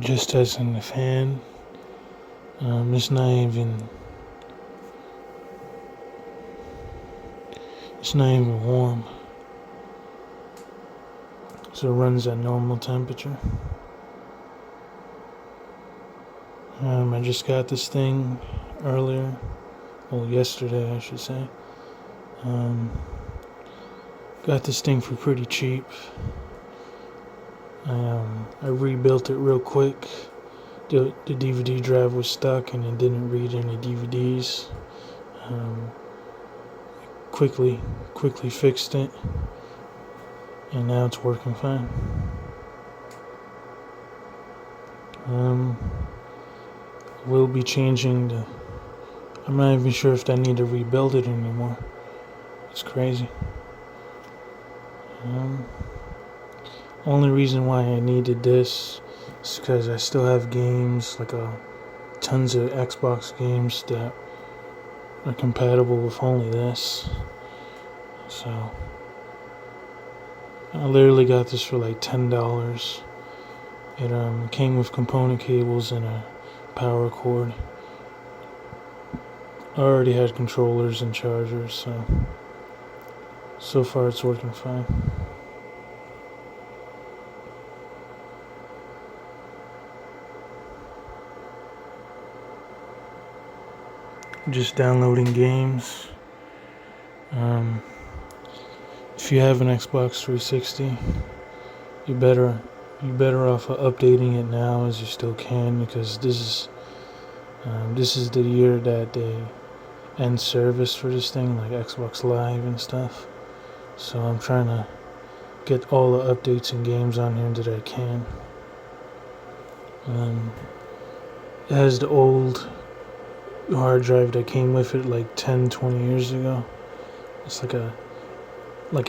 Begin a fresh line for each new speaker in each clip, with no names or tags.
Just testing the fan. It's not even. It's not even warm. So it runs at normal temperature. I just got this thing earlier. Well, yesterday, I should say. Got this thing for pretty cheap. I rebuilt it real quick. The DVD drive was stuck and it didn't read any DVDs. Quickly fixed it, and now it's working fine. We'll be changing the. I'm not even sure if I need to rebuild it anymore. It's crazy. Only reason why I needed this is because I still have games, like tons of Xbox games that are compatible with only this. So I literally got this for like $10. It came with component cables and a power cord. I already had controllers and chargers, so far it's working fine. Just downloading games. If you have an Xbox 360, you better off updating it now as you still can, because this is the year that they end service for this thing, like Xbox Live and stuff. So I'm trying to get all the updates and games on here that I can. It has the old hard drive that came with it like 10-20 years ago. It's like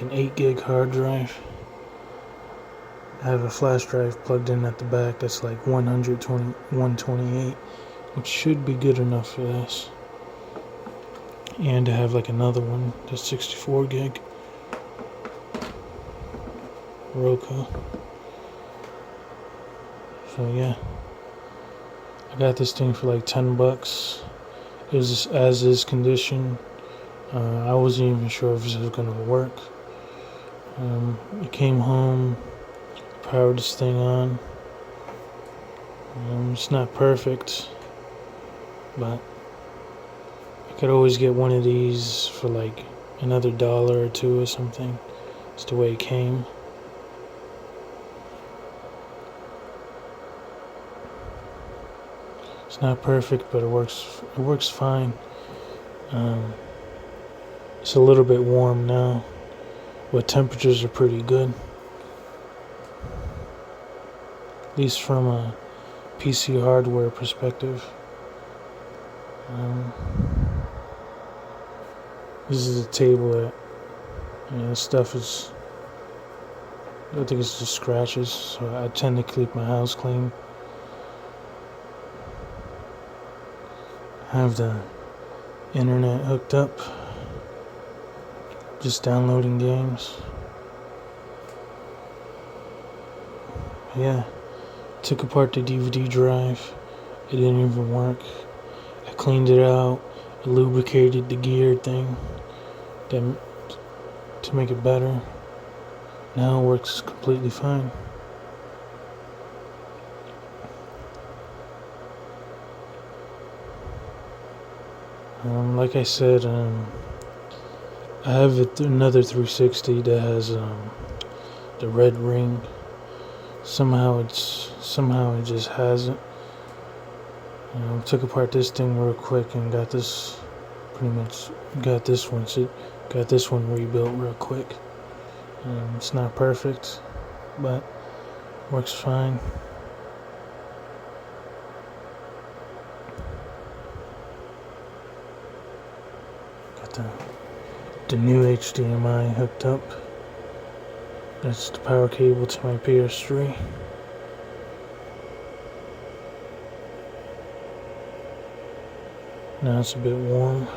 an 8 gig hard drive. I have a flash drive plugged in at the back that's like 128, which should be good enough for this. And I have like another one that's 64 gig. Roku. So yeah, I got this thing for like $10. It was as is condition. I wasn't even sure if this was gonna work. I came home, powered this thing on. It's not perfect, but I could always get one of these for like another $1 or $2 or something. It's the way it came. It's not perfect, but it works fine. It's a little bit warm now, but temperatures are pretty good. At least from a PC hardware perspective. This is a table that, this stuff is, I think it's just scratches, so I tend to keep my house clean. I have the internet hooked up, just downloading games. Yeah, took apart the DVD drive. It didn't even work. I cleaned it out, lubricated the gear thing to make it better. Now it works completely fine. Like I said, I have another 360 that has the red ring. Somehow it just has it. Took apart this thing real quick and got this one rebuilt real quick. It's not perfect, but works fine. Got the new HDMI hooked up. That's the power cable to my PS3. Now it's a bit warm.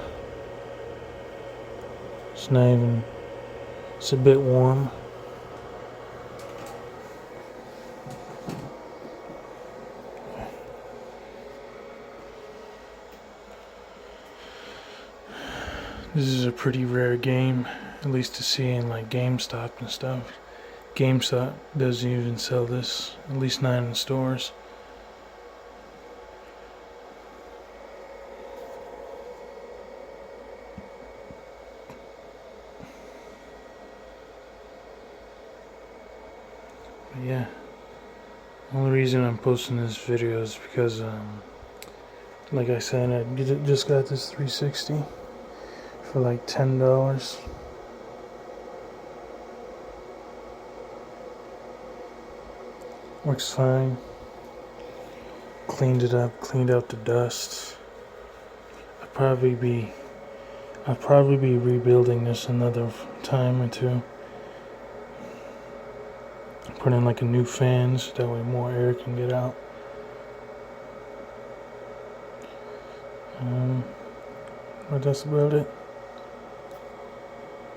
It's a bit warm. This is a pretty rare game, at least to see in like GameStop and stuff. GameStop doesn't even sell this, at least not in the stores. But yeah, the only reason I'm posting this video is because, like I said, I just got this 360 for like $10. Works fine. Cleaned it up, cleaned out the dust. I'll probably be rebuilding this another time or two. Put in like a new fan so that way more air can get out. But that's about it.